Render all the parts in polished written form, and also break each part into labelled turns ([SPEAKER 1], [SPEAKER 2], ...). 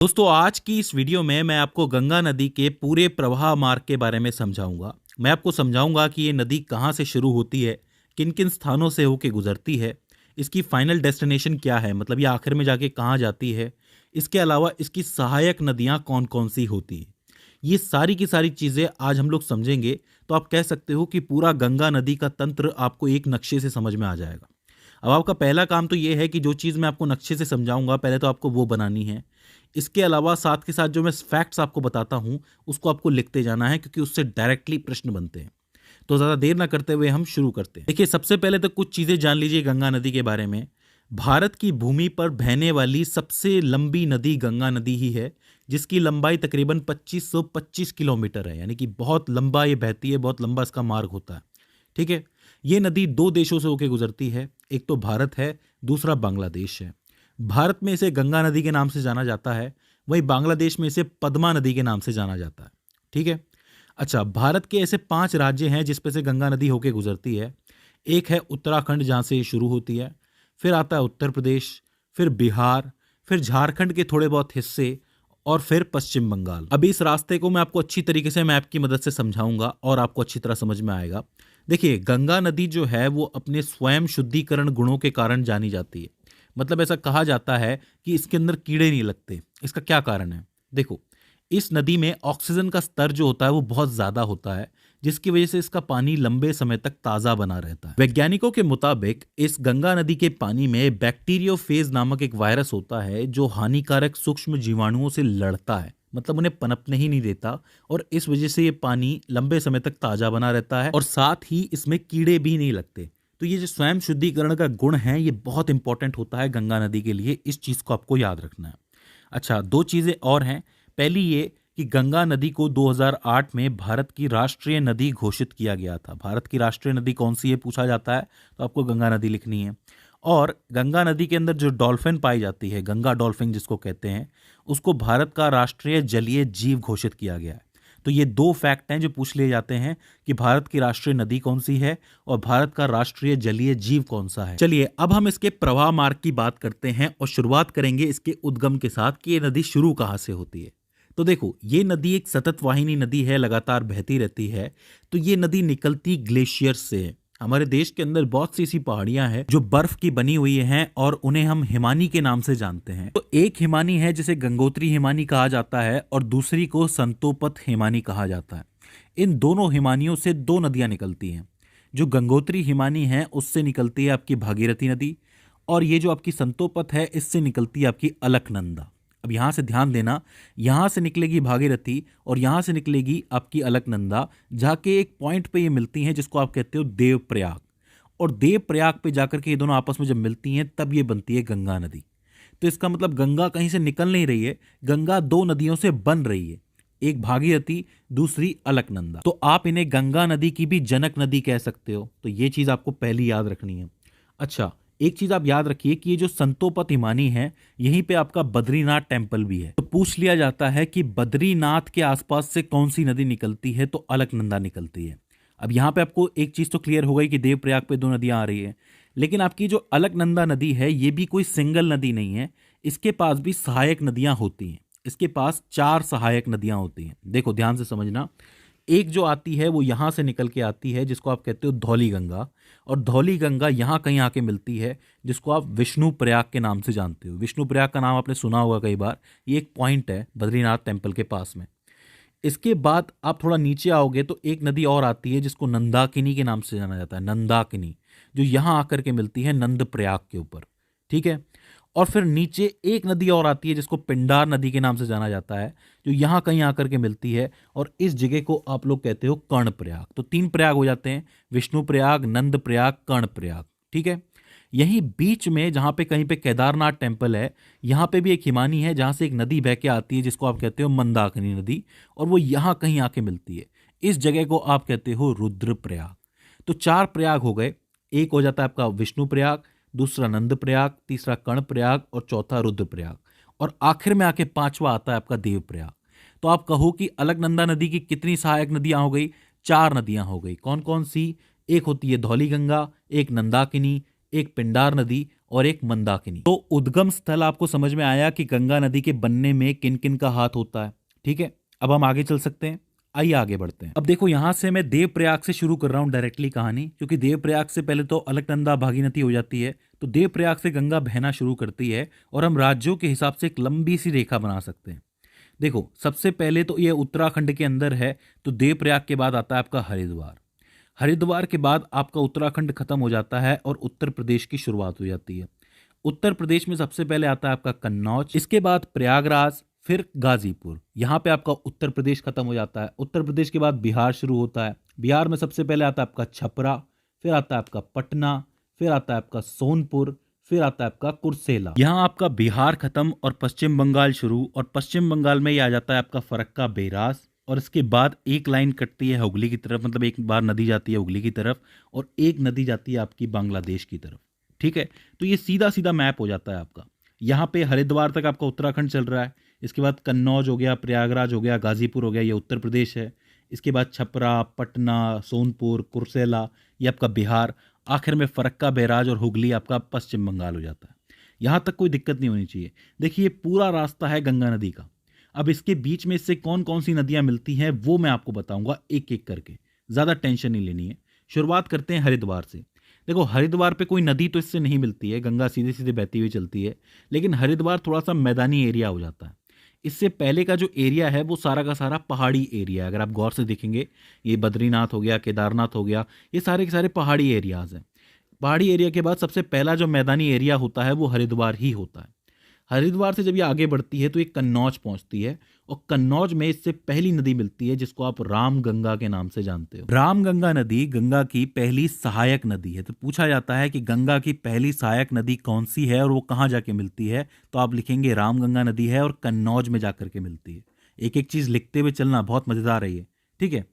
[SPEAKER 1] दोस्तों, आज की इस वीडियो में मैं आपको गंगा नदी के पूरे प्रवाह मार्ग के बारे में समझाऊंगा। मैं आपको समझाऊंगा कि ये नदी कहाँ से शुरू होती है, किन किन स्थानों से होके गुजरती है, इसकी फाइनल डेस्टिनेशन क्या है, मतलब ये आखिर में जाके कहाँ जाती है। इसके अलावा इसकी सहायक नदियाँ कौन कौन सी होती हैं, ये सारी की सारी चीज़ें आज हम लोग समझेंगे। तो आप कह सकते हो कि पूरा गंगा नदी का तंत्र आपको एक नक्शे से समझ में आ जाएगा। अब आपका पहला काम तो ये है कि जो चीज़ मैं आपको नक्शे से समझाऊंगा पहले तो आपको वो बनानी है। इसके अलावा साथ के साथ जो मैं फैक्ट्स आपको बताता हूं उसको आपको लिखते जाना है, क्योंकि उससे डायरेक्टली प्रश्न बनते हैं। तो ज़्यादा देर ना करते हुए हम शुरू करते हैं। देखिए, सबसे पहले तो कुछ चीज़ें जान लीजिए गंगा नदी के बारे में। भारत की भूमि पर बहने वाली सबसे लंबी नदी गंगा नदी ही है, जिसकी लंबाई तकरीबन 2525 किलोमीटर है। यानी कि बहुत लंबा ये बहती है, बहुत लंबा इसका मार्ग होता है। ठीक है। ये नदी दो देशों से होकर गुजरती है, एक तो भारत है, दूसरा बांग्लादेश है। भारत में इसे गंगा नदी के नाम से जाना जाता है, वहीं बांग्लादेश में इसे पद्मा नदी के नाम से जाना जाता है। ठीक है। अच्छा, भारत के ऐसे 5 राज्य हैं जिस पे से गंगा नदी होकर गुजरती है। एक है उत्तराखंड, जहाँ से ये शुरू होती है, फिर आता है उत्तर प्रदेश, फिर बिहार, फिर झारखंड के थोड़े बहुत हिस्से, और फिर पश्चिम बंगाल। अभी इस रास्ते को मैं आपको अच्छी तरीके से मैप की मदद से समझाऊंगा और आपको अच्छी तरह समझ में आएगा। देखिए, गंगा नदी जो है वो अपने स्वयं शुद्धिकरण गुणों के कारण जानी जाती है। मतलब ऐसा कहा जाता है कि इसके अंदर कीड़े नहीं लगते। इसका क्या कारण है? देखो, इस नदी में ऑक्सीजन का स्तर जो होता है वो बहुत ज़्यादा होता है, जिसकी वजह से इसका पानी लंबे समय तक ताज़ा बना रहता है। वैज्ञानिकों के मुताबिक इस गंगा नदी के पानी में बैक्टीरियोफेज नामक एक वायरस होता है जो हानिकारक सूक्ष्म जीवाणुओं से लड़ता है, मतलब उन्हें पनपने ही नहीं देता, और इस वजह से ये पानी लंबे समय तक ताज़ा बना रहता है और साथ ही इसमें कीड़े भी नहीं लगते। तो ये जो स्वयं शुद्धिकरण का गुण है ये बहुत इंपॉर्टेंट होता है गंगा नदी के लिए। इस चीज़ को आपको याद रखना है। अच्छा, दो चीज़ें और हैं। पहली ये कि गंगा नदी को 2008 में भारत की राष्ट्रीय नदी घोषित किया गया था। भारत की राष्ट्रीय नदी कौन सी है पूछा जाता है तो आपको गंगा नदी लिखनी है। और गंगा नदी के अंदर जो डॉल्फिन पाई जाती है, गंगा डॉल्फिन जिसको कहते हैं, उसको भारत का राष्ट्रीय जलीय जीव घोषित किया गया है। तो ये दो फैक्ट हैं जो पूछ लिए जाते हैं कि भारत की राष्ट्रीय नदी कौन सी है और भारत का राष्ट्रीय जलीय जीव कौन सा है। चलिए, अब हम इसके प्रवाह मार्ग की बात करते हैं और शुरुआत करेंगे इसके उद्गम के साथ कि ये नदी शुरू कहाँ से होती है। तो देखो, ये नदी एक सतत वाहिनी नदी है, लगातार बहती रहती है। तो ये नदी निकलती ग्लेशियर से है। हमारे देश के अंदर बहुत सी ऐसी पहाड़ियां हैं जो बर्फ की बनी हुई हैं और उन्हें हम हिमानी के नाम से जानते हैं। तो एक हिमानी है जिसे गंगोत्री हिमानी कहा जाता है और दूसरी को संतोपत हिमानी कहा जाता है। इन दोनों हिमानियों से दो नदियां निकलती हैं। जो गंगोत्री हिमानी है उससे निकलती है आपकी भागीरथी नदी, और ये जो आपकी संतोपत है इससे निकलती है आपकी अलकनंदा। अब यहाँ से ध्यान देना, यहाँ से निकलेगी भागीरथी और यहाँ से निकलेगी आपकी अलकनंदा, जाके एक पॉइंट पे ये मिलती हैं जिसको आप कहते हो देवप्रयाग। और देवप्रयाग पे जाकर के ये दोनों आपस में जब मिलती हैं तब ये बनती है गंगा नदी। तो इसका मतलब गंगा कहीं से निकल नहीं रही है, गंगा दो नदियों से बन रही है, एक भागीरथी, दूसरी अलकनंदा। तो आप इन्हें गंगा नदी की भी जनक नदी कह सकते हो। तो ये चीज़ आपको पहली याद रखनी है। अच्छा, एक चीज आप याद रखिए कि ये जो संतोपत हिमानी है यहीं पे आपका बद्रीनाथ टेम्पल भी है। तो पूछ लिया जाता है कि बद्रीनाथ के आसपास से कौन सी नदी निकलती है, तो अलकनंदा निकलती है। अब यहाँ पे आपको एक चीज तो क्लियर हो गई कि देवप्रयाग पे दो नदियां आ रही है, लेकिन आपकी जो अलकनंदा नदी है ये भी कोई सिंगल नदी नहीं है। इसके पास भी सहायक नदियां होती हैं। इसके पास 4 सहायक नदियां होती हैं। देखो, ध्यान से समझना। एक जो आती है वो यहाँ से निकल के आती है जिसको आप कहते हो धौली गंगा, और धौली गंगा यहाँ कहीं आके मिलती है जिसको आप विष्णु प्रयाग के नाम से जानते हो। विष्णु प्रयाग का नाम आपने सुना होगा कई बार। ये एक पॉइंट है बद्रीनाथ टेम्पल के पास में। इसके बाद आप थोड़ा नीचे आओगे तो एक नदी और आती है जिसको नंदाकिनी के नाम से जाना जाता है, नंदाकिनी, जो यहाँ आकर के मिलती है नंद प्रयाग के ऊपर। ठीक है। और फिर नीचे एक नदी और आती है जिसको पिंडार नदी के नाम से जाना जाता है, जो यहाँ कहीं आकर के मिलती है, और इस जगह को आप लोग कहते हो कर्ण प्रयाग। तो 3 प्रयाग हो जाते हैं, विष्णु प्रयाग, नंद प्रयाग, कर्ण प्रयाग। ठीक है। यहीं बीच में जहाँ पे कहीं पे केदारनाथ टेम्पल है, यहाँ पे भी एक हिमानी है जहाँ से एक नदी बह के आती है जिसको आप कहते हो मंदाकिनी नदी, और वो यहाँ कहीं आके मिलती है। इस जगह को आप कहते हो रुद्रप्रयाग। तो 4 प्रयाग हो गए। एक हो जाता है आपका विष्णु प्रयाग, दूसरा नंद प्रयाग, तीसरा कर्ण प्रयाग और चौथा रुद्रप्रयाग, और आखिर में आके 5वां आता है आपका देवप्रयाग। तो आप कहो कि अलकनंदा नदी की कितनी सहायक नदियां हो गई? 4 नदियां हो गई। कौन कौन सी? एक होती है धौली गंगा, एक नंदाकिनी, एक पिंडार नदी और एक मंदाकिनी। तो उद्गम स्थल आपको समझ में आया कि गंगा नदी के बनने में किन किन का हाथ होता है। ठीक है, अब हम आगे चल सकते हैं। आइए आगे बढ़ते हैं। अब देखो, यहां से मैं देवप्रयाग से शुरू कर रहा हूं डायरेक्टली कहानी, क्योंकि देवप्रयाग से पहले तो अलकनंदा भागीरथी हो जाती है। तो देवप्रयाग से गंगा बहना शुरू करती है और हम राज्यों के हिसाब से एक लंबी सी रेखा बना सकते हैं। देखो, सबसे पहले तो ये उत्तराखंड के अंदर है, तो देवप्रयाग के बाद आता है आपका हरिद्वार। हरिद्वार के बाद आपका उत्तराखंड खत्म हो जाता है और उत्तर प्रदेश की शुरुआत हो जाती है। उत्तर प्रदेश में सबसे पहले आता है आपका कन्नौज, इसके बाद प्रयागराज, फिर गाजीपुर। यहाँ पे आपका उत्तर प्रदेश खत्म हो जाता है। उत्तर प्रदेश के बाद बिहार शुरू होता है। बिहार में सबसे पहले आता है आपका छपरा, फिर आता है आपका पटना, फिर आता है आपका सोनपुर, फिर आता है आपका कुर्सेला। यहाँ आपका बिहार खत्म और पश्चिम बंगाल शुरू, और पश्चिम बंगाल में ये आ जाता है आपका फरक्का बेरास। और इसके बाद एक लाइन कटती है हुगली की तरफ, मतलब एक बार नदी जाती है हुगली की तरफ और एक नदी जाती है आपकी बांग्लादेश की तरफ। ठीक है, तो ये सीधा सीधा मैप हो जाता है आपका। यहाँ पे हरिद्वार तक आपका उत्तराखंड चल रहा है, इसके बाद कन्नौज हो गया, प्रयागराज हो गया, गाजीपुर हो गया, ये उत्तर प्रदेश है। इसके बाद छपरा, पटना, सोनपुर, कुर्सेला, ये आपका बिहार। आखिर में फरक्का बैराज और हुगली आपका पश्चिम बंगाल हो जाता है। यहाँ तक कोई दिक्कत नहीं होनी चाहिए। देखिए, पूरा रास्ता है गंगा नदी का। अब इसके बीच में इससे कौन कौन सी नदियाँ मिलती हैं वो मैं आपको बताऊंगा एक एक करके, ज़्यादा टेंशन नहीं लेनी है। शुरुआत करते हैं हरिद्वार से। देखो, हरिद्वार पे कोई नदी तो इससे नहीं मिलती है, गंगा सीधे सीधे बहती हुई चलती है, लेकिन हरिद्वार थोड़ा सा मैदानी एरिया हो जाता है। इससे पहले का जो एरिया है वो सारा का सारा पहाड़ी एरिया है। अगर आप गौर से देखेंगे, ये बद्रीनाथ हो गया, केदारनाथ हो गया, ये सारे के सारे पहाड़ी एरियाज हैं। पहाड़ी एरिया के बाद सबसे पहला जो मैदानी एरिया होता है वो हरिद्वार ही होता है। हरिद्वार से जब ये आगे बढ़ती है तो ये कन्नौज पहुंचती है, और कन्नौज में इससे पहली नदी मिलती है जिसको आप राम गंगा के नाम से जानते हो। राम गंगा नदी गंगा की पहली सहायक नदी है। तो पूछा जाता है कि गंगा की पहली सहायक नदी कौन सी है और वो कहाँ जाके मिलती है, तो आप लिखेंगे राम गंगा नदी है और कन्नौज में जाकर के मिलती है। एक एक चीज लिखते हुए चलना, बहुत मजेदार है ये। ठीक है,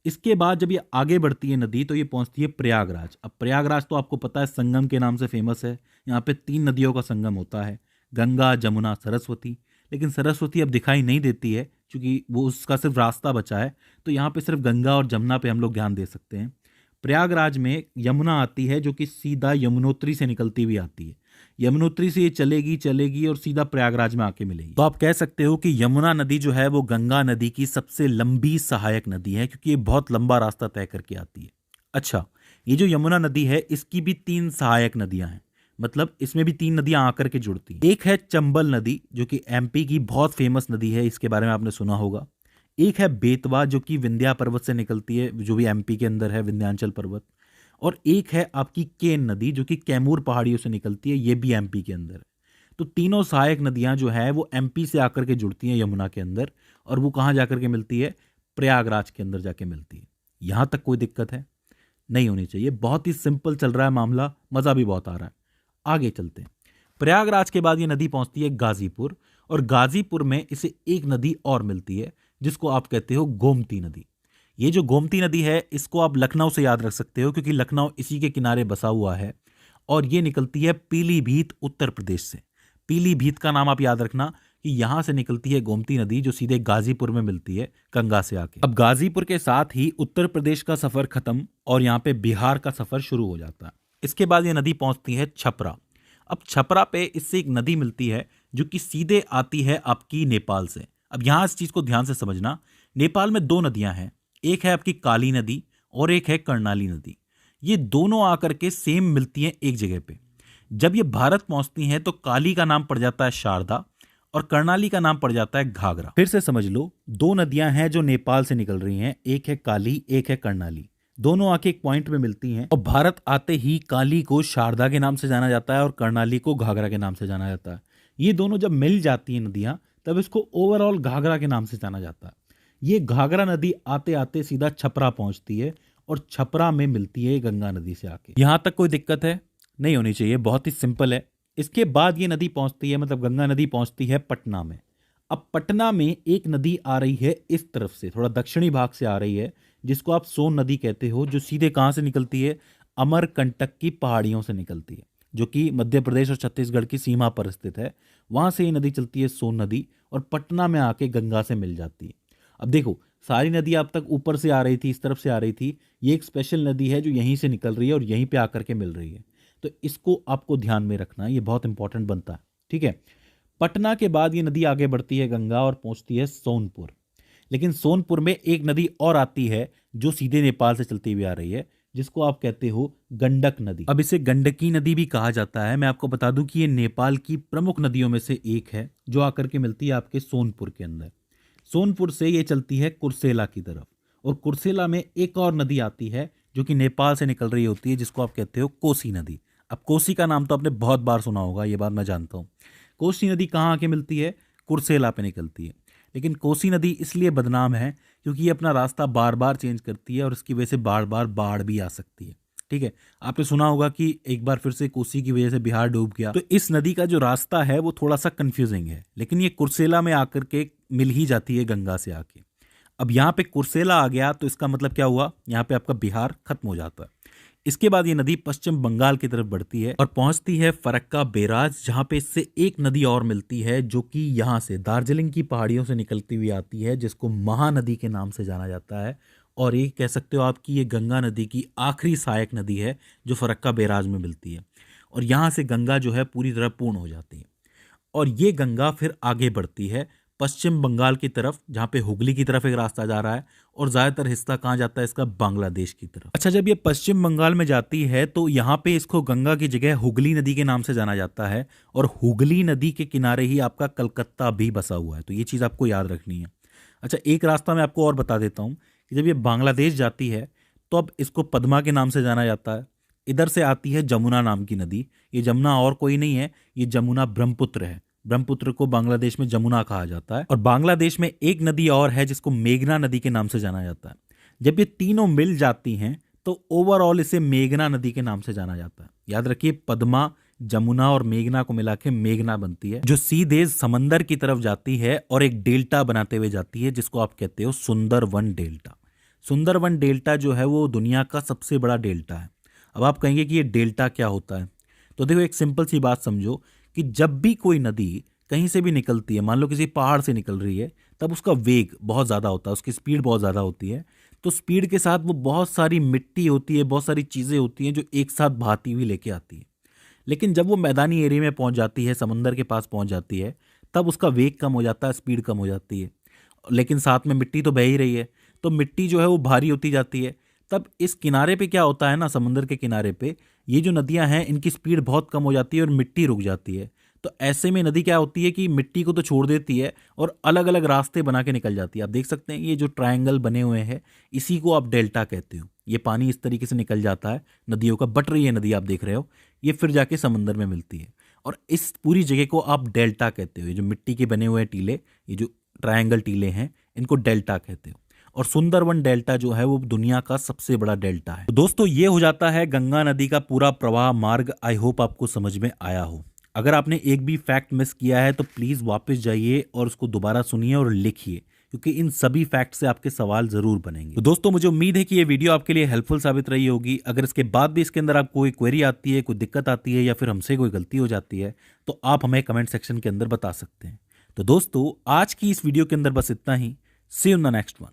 [SPEAKER 1] इसके बाद जब ये आगे बढ़ती है नदी तो ये पहुंचती है प्रयागराज। अब प्रयागराज तो आपको पता है संगम के नाम से फेमस है। यहाँ पे 3 नदियों का संगम होता है, गंगा, जमुना, सरस्वती। लेकिन सरस्वती अब दिखाई नहीं देती है क्योंकि वो उसका सिर्फ रास्ता बचा है, तो यहाँ पे सिर्फ गंगा और जमुना पे हम लोग ध्यान दे सकते हैं। प्रयागराज में यमुना आती है जो कि सीधा यमुनोत्री से निकलती हुई आती है। यमुनोत्री से ये चलेगी चलेगी और सीधा प्रयागराज में आके मिलेगी। तो आप कह सकते हो कि यमुना नदी जो है वो गंगा नदी की सबसे लंबी सहायक नदी है, क्योंकि ये बहुत लंबा रास्ता तय करके आती है। अच्छा, ये जो यमुना नदी है इसकी भी 3 सहायक नदियां हैं, मतलब इसमें भी 3 नदियां आकर के जुड़ती हैं। एक है चंबल नदी जो कि एमपी की बहुत फेमस नदी है, इसके बारे में आपने सुना होगा। एक है बेतवा जो कि विंध्या पर्वत से निकलती है, जो भी एमपी के अंदर है, विंध्याचल पर्वत। और एक है आपकी केन नदी जो कि कैमूर पहाड़ियों से निकलती है, ये भी एमपी के अंदर है। तो तीनों सहायक नदियां जो है वो एमपी से आकर के जुड़ती हैं यमुना के अंदर, और वो कहाँ जाकर के मिलती है, प्रयागराज के अंदर जाके मिलती है। यहां तक कोई दिक्कत है नहीं होनी चाहिए, बहुत ही सिंपल चल रहा है मामला, मजा भी बहुत आ रहा है। आगे चलते हैं। प्रयागराज के बाद ये नदी पहुंचती है गाजीपुर, और गाजीपुर में इसे एक नदी और मिलती है जिसको आप कहते हो गोमती नदी। ये जो गोमती नदी है इसको आप लखनऊ से याद रख सकते हो, क्योंकि लखनऊ इसी के किनारे बसा हुआ है, और ये निकलती है पीलीभीत उत्तर प्रदेश से। पीलीभीत का नाम आप याद रखना कि यहां से निकलती है गोमती नदी जो सीधे गाजीपुर में मिलती है गंगा से आके। अब गाजीपुर के साथ ही उत्तर प्रदेश का सफर खत्म और यहाँ पे बिहार का सफर शुरू हो जाता है। इसके बाद ये नदी पहुंचती है छपरा। अब छपरा पे इससे एक नदी मिलती है जो कि सीधे आती है आपकी नेपाल से। अब यहां इस चीज को ध्यान से समझना, नेपाल में 2 नदियां हैं, एक है आपकी काली नदी और एक है कर्णाली नदी। ये दोनों आकर के सेम मिलती हैं एक जगह पे। जब ये भारत पहुंचती हैं तो काली का नाम पड़ जाता है शारदा और कर्णाली का नाम पड़ जाता है घाघरा। फिर से समझ लो, 2 नदियां हैं जो नेपाल से निकल रही हैं, एक है काली एक है कर्णाली। दोनों आके एक पॉइंट में मिलती हैं, और भारत आते ही काली को शारदा के नाम से जाना जाता है और कर्णाली को घाघरा के नाम से जाना जाता है। ये दोनों जब मिल जाती हैं नदियां, तब इसको ओवरऑल घाघरा के नाम से जाना जाता है। ये घाघरा नदी आते आते सीधा छपरा पहुंचती है और छपरा में मिलती है गंगा नदी से आके। यहां तक कोई दिक्कत है नहीं होनी चाहिए, बहुत ही सिंपल है। इसके बाद ये नदी पहुंचती है, मतलब गंगा नदी पहुंचती है पटना में। अब पटना में एक नदी आ रही है इस तरफ से, थोड़ा दक्षिणी भाग से आ रही है, जिसको आप सोन नदी कहते हो, जो सीधे कहां से निकलती है, अमरकंटक की पहाड़ियों से निकलती है, जो कि मध्य प्रदेश और छत्तीसगढ़ की सीमा पर स्थित है। वहां से ये नदी चलती है सोन नदी और पटना में आके गंगा से मिल जाती है। अब देखो, सारी नदी अब तक ऊपर से आ रही थी, इस तरफ से आ रही थी, ये एक स्पेशल नदी है जो यहीं से निकल रही है और यहीं पे आकर के मिल रही है। तो इसको आपको ध्यान में रखना है, ये बहुत इंपॉर्टेंट बनता है। ठीक है, पटना के बाद ये नदी आगे बढ़ती है गंगा और पहुंचती है सोनपुर। लेकिन सोनपुर में एक नदी और आती है जो सीधे नेपाल से चलती हुई आ रही है, जिसको आप कहते हो गंडक नदी। अब इसे गंडकी नदी भी कहा जाता है। मैं आपको बता दूं कि ये नेपाल की प्रमुख नदियों में से एक है जो आकर के मिलती है आपके सोनपुर के अंदर। सोनपुर से ये चलती है कुर्सेला की तरफ, और कुर्सेला में एक और नदी आती है जो कि नेपाल से निकल रही होती है, जिसको आप कहते हो कोसी नदी। अब कोसी का नाम तो आपने बहुत बार सुना होगा, ये बात मैं जानता हूँ। कोसी नदी कहाँ आके मिलती है? कुर्सेला पे निकलती है। लेकिन कोसी नदी इसलिए बदनाम है क्योंकि ये अपना रास्ता बार बार चेंज करती है और इसकी वजह से बार बार बाढ़ भी आ सकती है। ठीक है, आपने सुना होगा कि एक बार फिर से कोसी की वजह से बिहार डूब गया। तो इस नदी का जो रास्ता है वो थोड़ा सा कंफ्यूजिंग है, लेकिन ये कुर्सेला में आकर के मिल ही जाती है गंगा से आके। अब यहाँ पे कुर्सेला आ गया तो इसका मतलब क्या हुआ? यहाँ पे आपका बिहार खत्म हो जाता है। इसके बाद ये नदी पश्चिम बंगाल की तरफ बढ़ती है और पहुंचती है फरक्का बैराज, जहां पे इससे एक नदी और मिलती है जो कि यहां से दार्जिलिंग की पहाड़ियों से निकलती हुई आती है, जिसको महानदी के नाम से जाना जाता है। और ये कह सकते हो आप कि ये गंगा नदी की आखिरी सहायक नदी है जो फरक्का बैराज में मिलती है। और यहाँ से गंगा जो है पूरी तरह पूर्ण हो जाती है। और ये गंगा फिर आगे बढ़ती है पश्चिम बंगाल की तरफ, जहाँ पे हुगली की तरफ एक रास्ता जा रहा है, और ज़्यादातर हिस्सा कहाँ जाता है इसका? बांग्लादेश की तरफ। अच्छा, जब ये पश्चिम बंगाल में जाती है तो यहाँ पे इसको गंगा की जगह हुगली नदी के नाम से जाना जाता है, और हुगली नदी के किनारे ही आपका कलकत्ता भी बसा हुआ है। तो ये चीज़ आपको याद रखनी है। अच्छा, एक रास्ता मैं आपको और बता देता हूँ कि जब ये बांग्लादेश जाती है तो अब इसको पद्मा के नाम से जाना जाता है। इधर से आती है जमुना नाम की नदी। ये जमुना और कोई नहीं है, ये जमुना ब्रह्मपुत्र है। ब्रह्मपुत्र को बांग्लादेश में जमुना कहा जाता है। और बांग्लादेश में एक नदी और है जिसको मेघना नदी के नाम से जाना जाता है। जब ये तीनों मिल जाती हैं तो ओवरऑल इसे मेघना नदी के नाम से जाना जाता है। याद रखिए, पद्मा, जमुना और मेघना को मिला के मेघना बनती है, जो सीधे समंदर की तरफ जाती है और एक डेल्टा बनाते हुए जाती है, जिसको आप कहते हो सुंदरवन डेल्टा। सुंदरवन डेल्टा जो है वो दुनिया का सबसे बड़ा डेल्टा है। अब आप कहेंगे कि ये डेल्टा क्या होता है? तो देखो, एक सिंपल सी बात समझो कि जब भी कोई नदी कहीं से भी निकलती है, मान लो किसी पहाड़ से निकल रही है, तब उसका वेग बहुत ज़्यादा होता है, उसकी स्पीड बहुत ज़्यादा होती है। तो स्पीड के साथ वो बहुत सारी मिट्टी होती है, बहुत सारी चीज़ें होती हैं जो एक साथ बहाती हुई लेके आती है। लेकिन जब वो मैदानी एरिया में पहुंच जाती है, समंदर के पास पहुंच जाती है, तब उसका वेग कम हो जाता है, स्पीड कम हो जाती है। लेकिन साथ में मिट्टी तो बह ही रही है, तो मिट्टी जो है वो भारी होती जाती है। तब इस किनारे पे क्या होता है ना, समंदर के किनारे पे ये जो नदियां हैं इनकी स्पीड बहुत कम हो जाती है और मिट्टी रुक जाती है। तो ऐसे में नदी क्या होती है कि मिट्टी को तो छोड़ देती है और अलग अलग रास्ते बना के निकल जाती है। आप देख सकते हैं ये जो ट्रायंगल बने हुए हैं, इसी को आप डेल्टा कहते हो। ये पानी इस तरीके से निकल जाता है नदियों का, बट रही है नदी, आप देख रहे हो, ये फिर जाके समंदर में मिलती है। और इस पूरी जगह को आप डेल्टा कहते हो। ये जो मिट्टी के बने हुए टीले, ये जो ट्रायंगल टीले हैं, इनको डेल्टा कहते हो। और सुंदरवन डेल्टा जो है वो दुनिया का सबसे बड़ा डेल्टा है। तो दोस्तों, ये हो जाता है गंगा नदी का पूरा प्रवाह मार्ग। आई होप आपको समझ में आया हो। अगर आपने एक भी फैक्ट मिस किया है तो प्लीज़ वापस जाइए और उसको दोबारा सुनिए और लिखिए, क्योंकि इन सभी फैक्ट से आपके सवाल जरूर बनेंगे। तो दोस्तों, मुझे उम्मीद है कि ये वीडियो आपके लिए हेल्पफुल साबित रही होगी। अगर इसके बाद भी इसके अंदर आपको कोई क्वेरी आती है, कोई दिक्कत आती है, या फिर हमसे कोई गलती हो जाती है, तो आप हमें कमेंट सेक्शन के अंदर बता सकते हैं। तो दोस्तों, आज की इस वीडियो के अंदर बस इतना ही। See you in the next one.